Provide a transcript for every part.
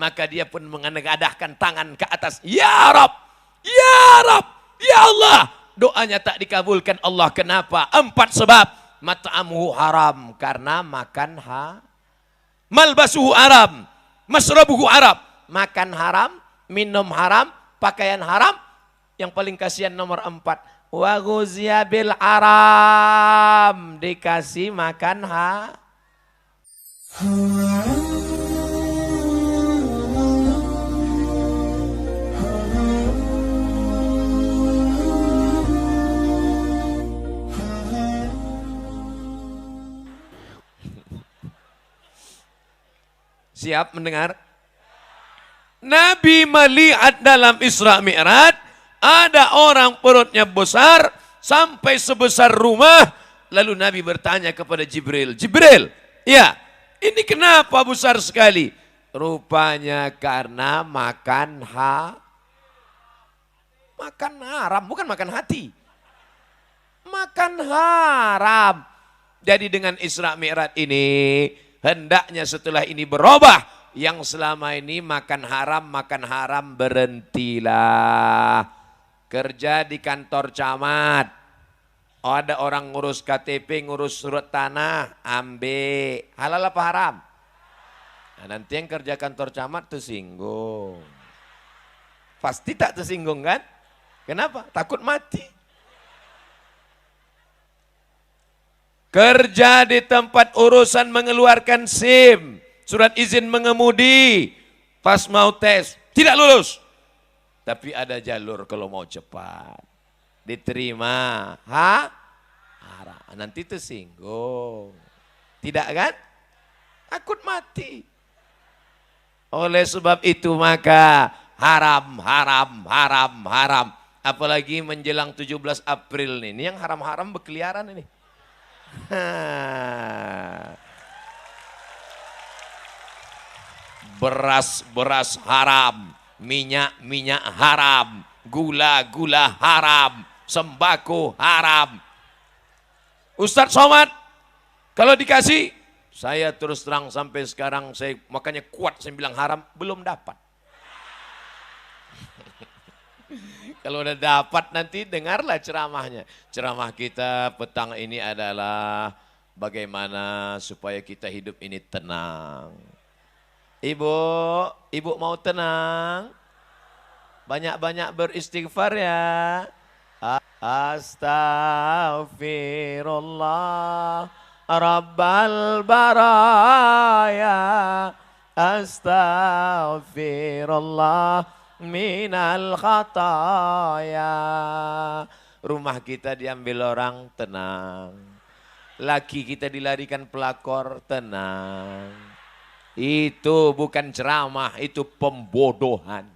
Maka dia pun mengadahkan tangan ke atas. Ya Rab, ya Rab, ya Allah. Doanya tak dikabulkan Allah. Kenapa? 4 sebab. Mat'amuhu haram, karena makan malbasuhu haram, masrabuhu haram, makan haram, minum haram, pakaian haram. Yang paling kasihan nomor 4, wa ghuziya bil haram, dikasih makan Siap mendengar? Nabi melihat dalam Isra Mi'raj, ada orang perutnya besar sampai sebesar rumah. Lalu Nabi bertanya kepada Jibril, Jibril, ya ini kenapa besar sekali? Rupanya karena makan haram, bukan makan hati. Makan haram. Jadi dengan Isra Mi'raj ini, hendaknya setelah ini berubah. Yang selama ini makan haram berhentilah. Kerja di kantor camat, ada orang ngurus KTP, ngurus surat tanah, ambil. Halal apa haram? Nah, nanti yang kerja kantor camat tersinggung. Pasti tak tersinggung kan? Kenapa? Takut mati. Kerja di tempat urusan mengeluarkan SIM, surat izin mengemudi, pas mau tes, tidak lulus. Tapi ada jalur kalau mau cepat. Diterima, haram. Nanti tersinggung. Tidak kan? Takut mati. Oleh sebab itu maka haram. Apalagi menjelang 17 April ini yang haram-haram berkeliaran ini. Beras haram, minyak haram, gula haram, sembako haram. Ustadz Somad, kalau dikasih, saya terus terang sampai sekarang saya makanya kuat saya bilang haram, belum dapat. Kalau udah dapat nanti dengarlah ceramahnya. Ceramah kita petang ini adalah bagaimana supaya kita hidup ini tenang. Ibu mau tenang? Banyak-banyak beristighfar ya. Astaghfirullah Rabbal baraya. Astaghfirullah minal khataya. Rumah kita diambil orang, tenang. Laki kita dilarikan pelakor, tenang. Itu bukan ceramah, itu pembodohan.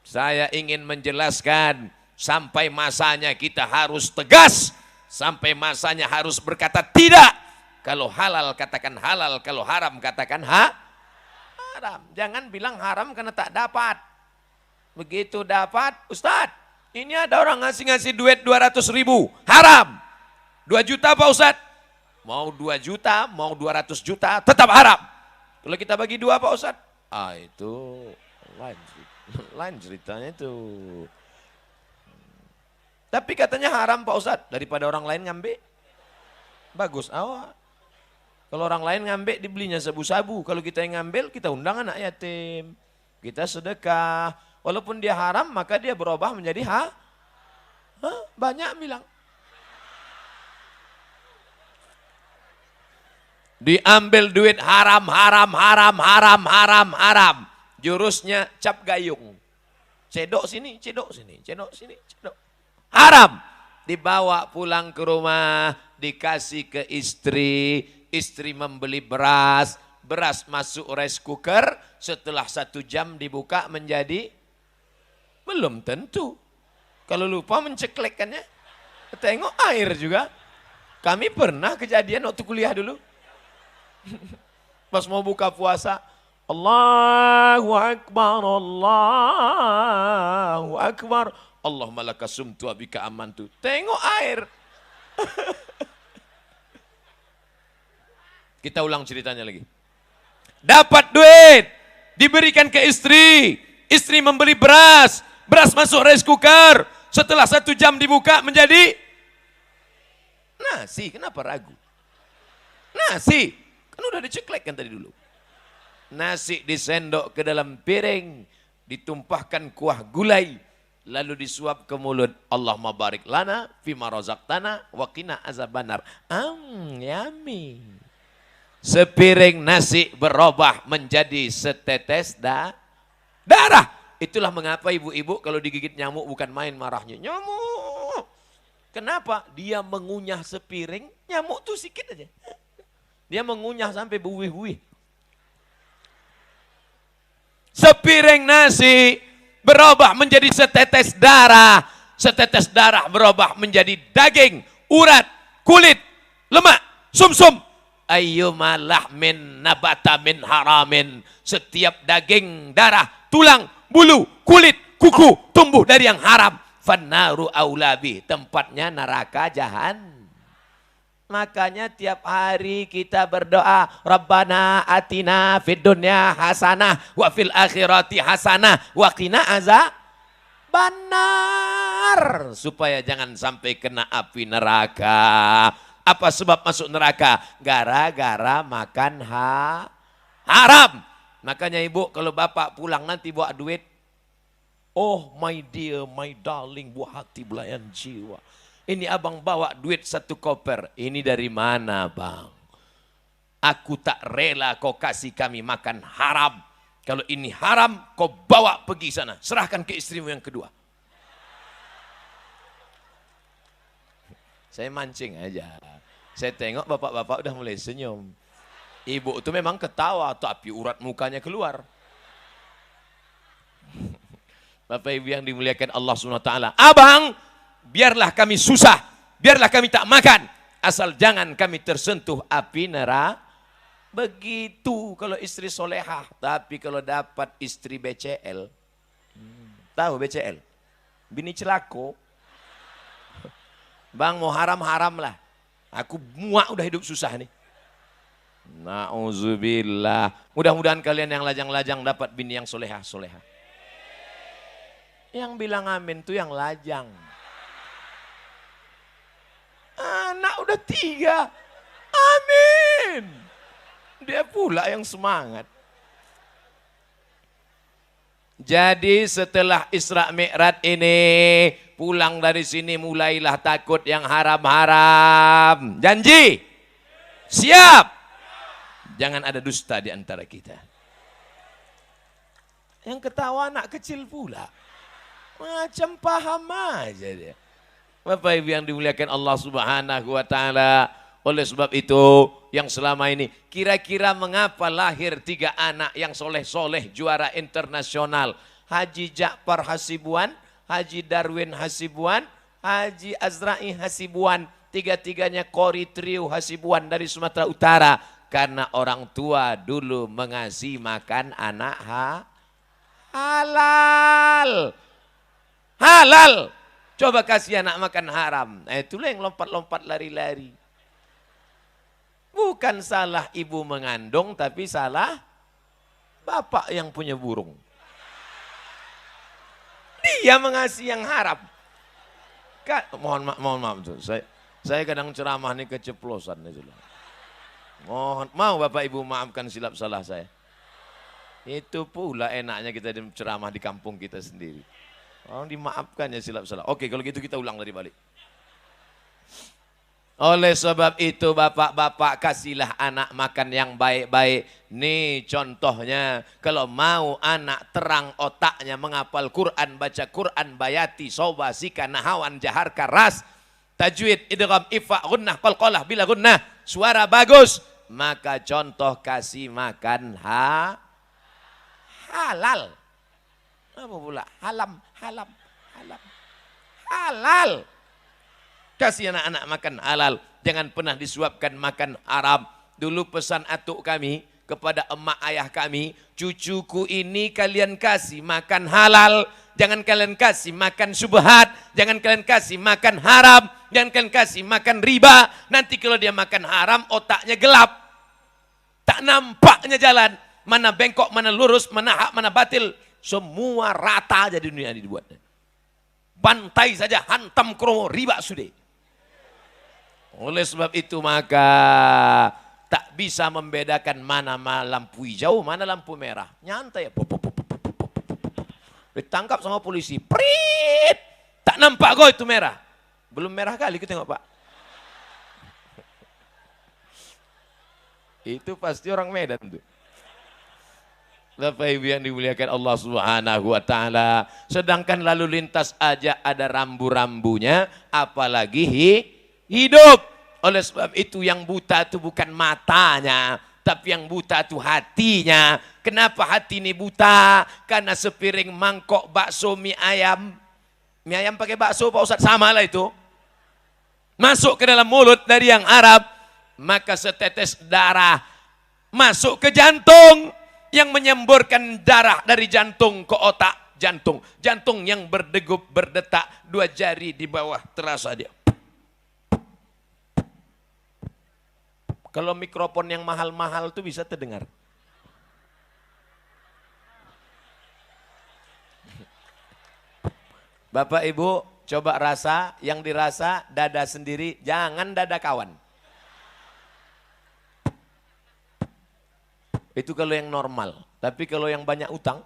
Saya ingin menjelaskan, sampai masanya kita harus tegas, sampai masanya harus berkata tidak. Kalau halal katakan halal, kalau haram katakan haram. Jangan bilang haram karena tak dapat. Begitu dapat, Ustadz, ini ada orang ngasih duit 200.000, haram. 2 juta Pak Ustadz, mau 2 juta, mau 200 juta, tetap haram. Kalau kita bagi 2 Pak Ustadz, itu lain ceritanya itu. Tapi katanya haram Pak Ustadz, daripada orang lain ngambil, bagus awak. Kalau orang lain ngambil dibelinya sabu-sabu, kalau kita yang ngambil kita undang anak yatim, kita sedekah. Walaupun dia haram, maka dia berubah menjadi banyak bilang. Diambil duit haram. Jurusnya cap gayung. Cedok sini. Haram. Dibawa pulang ke rumah, dikasih ke istri. Istri membeli beras masuk rice cooker, setelah 1 jam dibuka menjadi belum tentu. Kalau lupa menceklekkannya, tengok air juga. Kami pernah kejadian waktu kuliah dulu. Pas mau buka puasa, Allahu Akbar, Allahu Akbar. Allahumma laka sumtu abika amantu. Tengok air. Kita ulang ceritanya lagi. Dapat duit, diberikan ke istri. Istri membeli beras, beras masuk rice cooker. Setelah 1 jam dibuka menjadi nasi. Kenapa ragu? Nasi, kan udah diceklek kan tadi dulu. Nasi disendok ke dalam piring, ditumpahkan kuah gulai, lalu disuap ke mulut. Allahumma barik lana fima razaqtana wa qina azabannar. Yummy. Sepiring nasi berubah menjadi setetes darah. Itulah mengapa ibu-ibu kalau digigit nyamuk bukan main marahnya. Nyamuk. Kenapa? Dia mengunyah sepiring, nyamuk tuh sikit aja. Dia mengunyah sampai buih-buih. Sepiring nasi berubah menjadi setetes darah. Setetes darah berubah menjadi daging, urat, kulit, lemak, sumsum. Ayyuma lahmin nabata min haramin. Setiap daging, darah, tulang, bulu, kulit, kuku tumbuh dari yang haram. Fannaru aulabi, tempatnya neraka jahan. Makanya tiap hari kita berdoa, Rabbana atina fid dunya hasanah wa fil akhirati hasanah wa qina azabannar. Supaya jangan sampai kena api neraka. Apa sebab masuk neraka? Gara-gara makan haram. Makanya ibu kalau bapak pulang nanti bawa duit. Oh my dear, my darling, buah hati belayan jiwa. Ini abang bawa duit 1 koper. Ini dari mana bang? Aku tak rela kau kasih kami makan haram. Kalau ini haram kau bawa pergi sana. Serahkan ke istrimu yang kedua. Saya mancing aja. Saya tengok bapak-bapak udah mulai senyum. Ibu itu memang ketawa tapi urat mukanya keluar. Bapak ibu yang dimuliakan Allah SWT. Abang, biarlah kami susah, biarlah kami tak makan, asal jangan kami tersentuh api neraka. Begitu kalau istri solehah. Tapi kalau dapat istri BCL, tahu BCL? Bini celako. Bang mau haram-haram lah. Aku muak udah hidup susah nih. Na'udzubillah. Mudah-mudahan kalian yang lajang-lajang dapat bini yang solehah-solehah. Yang bilang amin tuh yang lajang. Anak udah 3. Amin. Dia pula yang semangat. Jadi setelah Isra Mi'raj ini, pulang dari sini mulailah takut yang haram-haram. Janji? Siap? Jangan ada dusta di antara kita. Yang ketawa anak kecil pula. Macam paham aja dia. Bapak Ibu yang dimuliakan Allah Subhanahu wa taala. Oleh sebab itu, yang selama ini kira-kira mengapa lahir 3 anak yang soleh-soleh juara internasional? Haji Ja'far Hasibuan, Haji Darwin Hasibuan, Haji Azra'i Hasibuan. 3-tiganya Qori Trio Hasibuan dari Sumatera Utara. Karena orang tua dulu mengasih makan anak halal. Halal. Coba kasih anak makan haram. Nah, itulah yang lompat-lompat lari-lari. Bukan salah ibu mengandung, tapi salah bapak yang punya burung. Dia mengasih yang haram. Mohon maaf tuh. Saya kadang ceramah ini keceplosan itu. Mau bapak ibu maafkan silap salah saya. Itu pula enaknya kita ceramah di kampung kita sendiri. Orang dimaafkan ya silap salah. Oke, kalau gitu kita ulang dari balik. Oleh sebab itu bapak-bapak kasihlah anak makan yang baik-baik. Nih contohnya, kalau mau anak terang otaknya menghafal Quran, baca Quran, bayati, soba, sika, nahawan, jahar, karas, tajwid, idgham, ifa, gunnah, qalqalah, bila gunnah, suara bagus. Maka contoh kasih makan halal. Apa pula? Halal. Kasih anak-anak makan halal. Jangan pernah disuapkan makan haram. Dulu pesan atuk kami kepada emak ayah kami, cucuku ini kalian kasih makan halal. Jangan kalian kasih makan syubhat. Jangan kalian kasih makan haram. Jangan kalian kasih makan riba. Nanti kalau dia makan haram otaknya gelap. Tak nampaknya jalan. mana bengkok, mana lurus, mana hak, mana batil. Semua rata aja di dunia ini dibuatnya. Bantai saja, hantam kromo, riba sudah. Oleh sebab itu maka tak bisa membedakan mana lampu hijau, mana lampu merah. Nyantai ya. Ditangkap sama polisi. Prit! Tak nampak kau itu merah. Belum merah kali kita tengok Pak. Itu pasti orang Medan tuh. Bapak Ibu yang dimuliakan Allah Subhanahu wa taala. Sedangkan lalu lintas aja ada rambu-rambunya, apalagi hidup. Oleh sebab itu yang buta itu bukan matanya, tapi yang buta itu hatinya. Kenapa hati ini buta? Karena sepiring mangkok bakso mie ayam. Mie ayam pakai bakso Pak Ustadz, sama lah itu. Masuk ke dalam mulut dari yang Arab, maka setetes darah masuk ke jantung yang menyemburkan darah dari jantung ke otak jantung. Jantung yang berdegup, berdetak, 2 jari di bawah terasa dia. Kalau mikrofon yang mahal-mahal tuh bisa terdengar. Bapak Ibu coba rasa, yang dirasa dada sendiri, jangan dada kawan. Itu kalau yang normal. Tapi kalau yang banyak utang.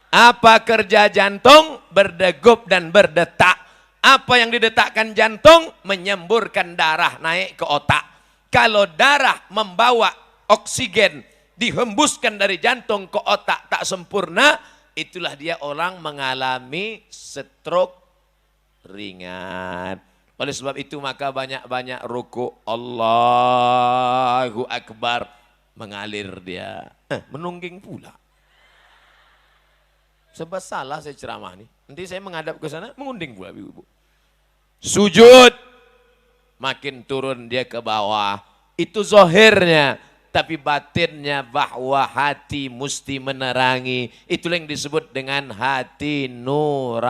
Apa kerja jantung? Berdegup dan berdetak. Apa yang didetakkan jantung? Menyemburkan darah naik ke otak. Kalau darah membawa oksigen dihembuskan dari jantung ke otak tak sempurna, itulah dia orang mengalami stroke ringan. Oleh sebab itu maka banyak-banyak ruku, Allahu Akbar, mengalir dia. Menungging pula. Sebab salah saya ceramah nih. Nanti saya menghadap ke sana, mengunding pula ibu-ibu. Sujud, makin turun dia ke bawah. Itu zohirnya. Tapi batinnya bahwa hati mesti menerangi. Itulah yang disebut dengan hati nur,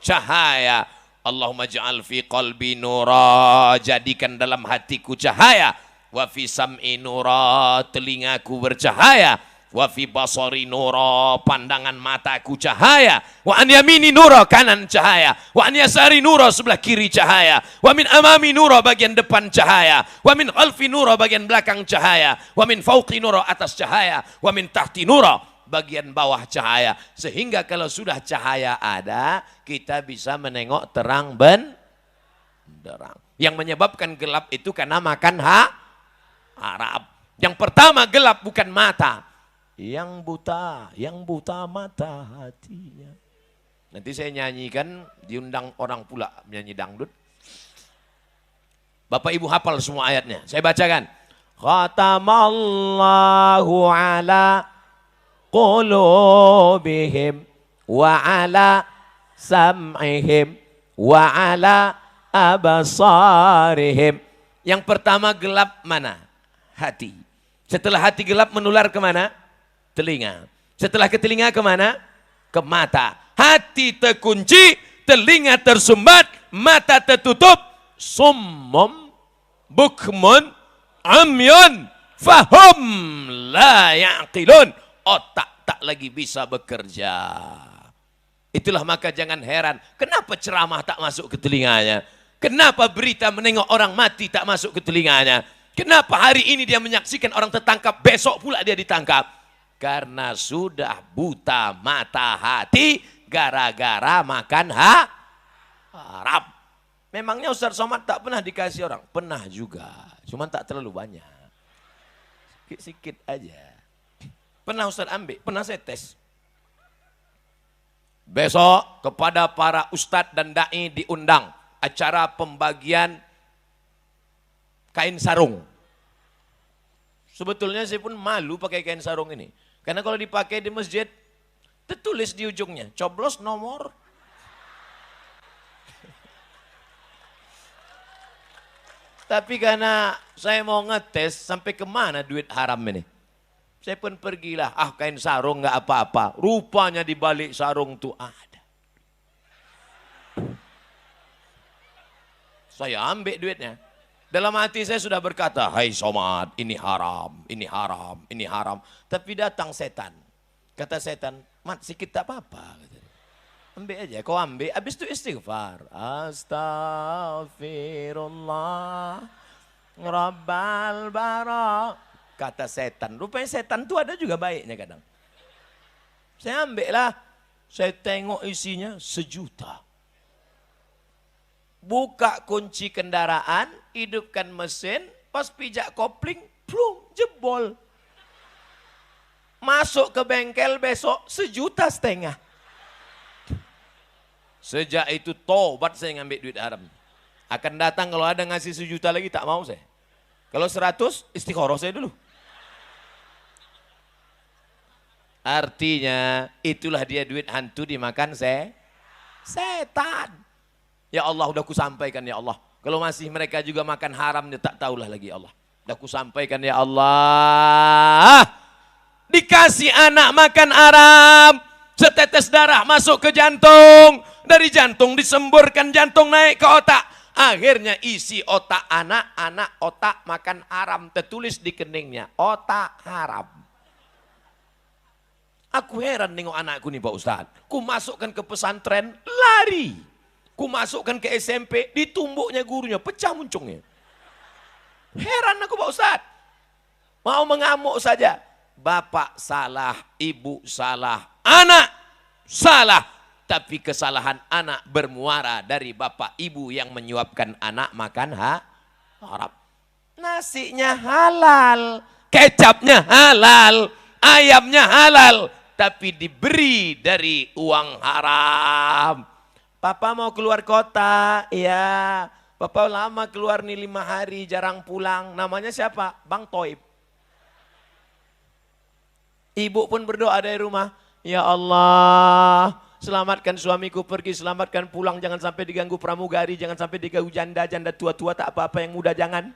cahaya. Allahumma ja'al fi qalbi nura, jadikan dalam hatiku cahaya. Wa fi sam'i nura, telingaku bercahaya. Wa fi basari nura, pandangan mataku cahaya. Wa an yamini nura, kanan cahaya. Wa an yasari nura, sebelah kiri cahaya. Wa min amami nura, bagian depan cahaya. Wa min khalfi nura, bagian belakang cahaya. Wa min fauqi nura, atas cahaya. Wa min tahti nura, bagian bawah cahaya. Sehingga kalau sudah cahaya ada, kita bisa menengok terang benderang. Yang menyebabkan gelap itu karena makan harap. Yang pertama gelap bukan mata. Yang buta mata hatinya. Nanti saya nyanyikan, diundang orang pula menyanyi dangdut. Bapak Ibu hafal semua ayatnya. Saya bacakan. Khatamallahu ala qulubihim wa ala sam'ihim wa ala abasarihim. Yang pertama gelap mana? Hati. Setelah hati gelap menular kemana? Telinga. Setelah ke telinga kemana? Ke mata. Hati terkunci, telinga tersumbat, mata tertutup. Summum, bukmun, amyun, fahum, la ya'qilun. Otak tak lagi bisa bekerja. Itulah maka jangan heran. Kenapa ceramah tak masuk ke telinganya? Kenapa berita menengok orang mati tak masuk ke telinganya? Kenapa hari ini dia menyaksikan orang tertangkap, besok pula dia ditangkap? Karena sudah buta mata hati gara-gara makan harap. Memangnya Ustaz Somad tak pernah dikasih orang? Pernah juga, cuman tak terlalu banyak. Sikit-sikit aja. Pernah Ustaz ambil, pernah saya tes. Besok kepada para ustadz dan da'i diundang acara pembagian kain sarung. Sebetulnya saya pun malu pakai kain sarung ini. Karena kalau dipakai di masjid, tertulis di ujungnya, coblos nomor. Tapi karena saya mau ngetes sampai kemana duit haram ini. Saya pun pergilah, kain sarung nggak apa-apa. Rupanya di balik sarung tuh ada. Saya ambil duitnya. Dalam hati saya sudah berkata, hai Somad, ini haram, ini haram, ini haram. Tapi datang setan. Kata setan, Mat sikit tak apa-apa. Ambil aja, kau ambil, habis itu istighfar. Astaghfirullah, Rabbal bara. Kata setan, rupanya setan itu ada juga baiknya kadang. Saya ambil lah, saya tengok isinya 1 juta. Buka kunci kendaraan, hidupkan mesin, pas pijak kopling, plung, jebol. Masuk ke bengkel besok 1,5 juta. Sejak itu tobat saya ngambil duit haram. Akan datang kalau ada ngasih 1 juta lagi tak mau saya. Kalau 100 istikharah saya dulu. Artinya itulah dia duit hantu dimakan setan. Ya Allah udah kusampaikan ya Allah. Kalau masih mereka juga makan haram, ya tak tahulah lagi ya Allah. Udah kusampaikan ya Allah. Dikasih anak makan haram. Setetes darah masuk ke jantung. Dari jantung disemburkan, jantung naik ke otak. Akhirnya isi otak anak otak makan haram. Tertulis di keningnya, otak haram. Aku heran nengok anakku nih Pak Ustadz. Ku masukkan ke pesantren, lari. Ku masukkan ke SMP, ditumbuknya gurunya, pecah muncungnya. Heran aku Pak Ustadz. Mau mengamuk saja. Bapak salah, ibu salah, anak salah. Tapi kesalahan anak bermuara dari bapak ibu yang menyuapkan anak makan haram. Nasinya halal, kecapnya halal, ayamnya halal. Tapi diberi dari uang haram. Papa mau keluar kota, ya. Papa lama keluar nih 5 hari, jarang pulang. Namanya siapa? Bang Toib. Ibu pun berdoa dari rumah. Ya Allah, selamatkan suamiku pergi, selamatkan pulang. Jangan sampai diganggu pramugari, jangan sampai diganggu janda tua-tua tak apa-apa, yang muda jangan.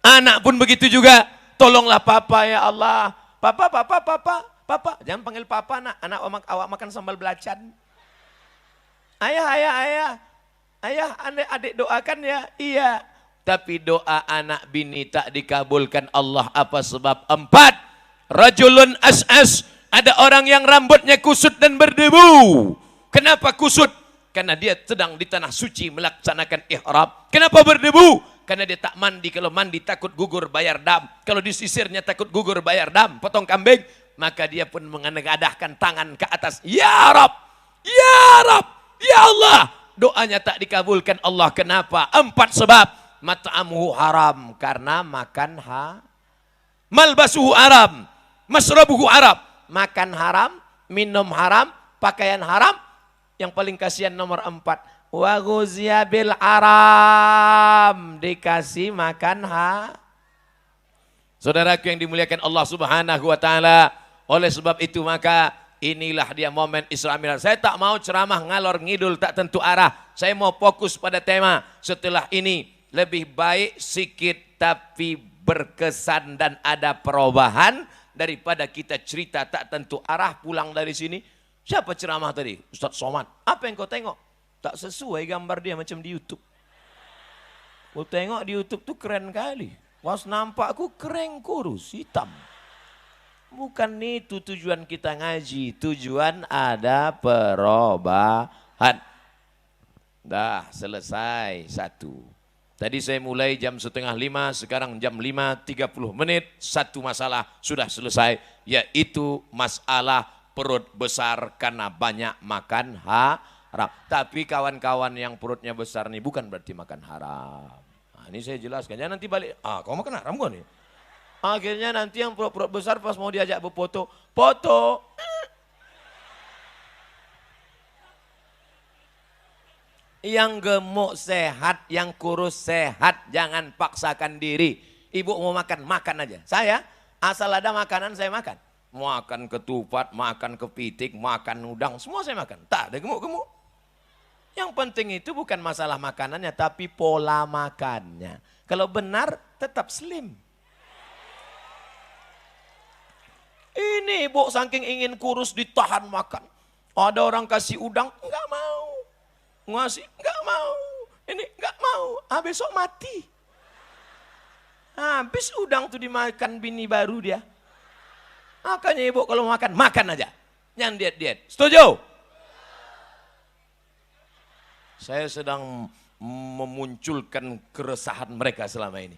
Anak pun begitu juga. Tolonglah papa ya Allah. Papa. Jangan panggil papa nak. Anak awak makan sambal belacan. Ayah, adik doakan ya. Iya. Tapi doa anak bini tak dikabulkan Allah. Apa sebab? 4. Rajulun as'as. Ada orang yang rambutnya kusut dan berdebu. Kenapa kusut? Karena dia sedang di tanah suci melaksanakan ihram. Kenapa berdebu? Karena dia tak mandi. Kalau mandi takut gugur bayar dam. Kalau disisirnya takut gugur bayar dam. Potong kambing. Maka dia pun mengadahkan tangan ke atas. Ya Rab! Ya Rab! Ya Allah, doanya tak dikabulkan Allah. Kenapa? 4 sebab. Mat'amuhu haram, karena makan malbasuhu haram, masrabuhu haram, makan haram, minum haram, pakaian haram. Yang paling kasihan nomor 4. Wa ghuziya bil haram, dikasih makan Saudaraku yang dimuliakan Allah Subhanahu wa taala, oleh sebab itu maka inilah dia momen Isra Mi'raj. Saya tak mau ceramah ngalor ngidul tak tentu arah. Saya mau fokus pada tema. Setelah ini lebih baik sikit tapi berkesan dan ada perubahan daripada kita cerita tak tentu arah pulang dari sini. Siapa ceramah tadi? Ustaz Somad. Apa yang kau tengok? Tak sesuai gambar dia macam di YouTube. Kau tengok di YouTube tuh keren kali. Was nampak aku keren kurus hitam. Bukan itu tujuan kita ngaji, tujuan ada perubahan. Dah selesai 1. Tadi saya mulai jam 4:30, sekarang jam 5:30. 1 masalah sudah selesai, yaitu masalah perut besar karena banyak makan haram. Tapi kawan-kawan yang perutnya besar nih bukan berarti makan haram. Nah, ini saya jelaskan, jangan nanti balik, kau makan haram kau nih. Akhirnya nanti yang perut besar pas mau diajak berfoto, foto. Yang gemuk sehat, yang kurus sehat, jangan paksakan diri. Ibu mau makan, makan aja. Saya asal ada makanan saya makan. Makan ketupat, makan kepitik, makan udang, semua saya makan. Tak ada gemuk-gemuk. Yang penting itu bukan masalah makanannya, tapi pola makannya. Kalau benar tetap slim. Ini ibu saking ingin kurus ditahan makan. Ada orang kasih udang, enggak mau. Ngasih, enggak mau. Ini nggak mau, besok mati. Habis udang tuh dimakan bini baru dia. Makanya ibu kalau makan, makan aja. Jangan diet-diet. Setuju? Saya sedang memunculkan keresahan mereka selama ini.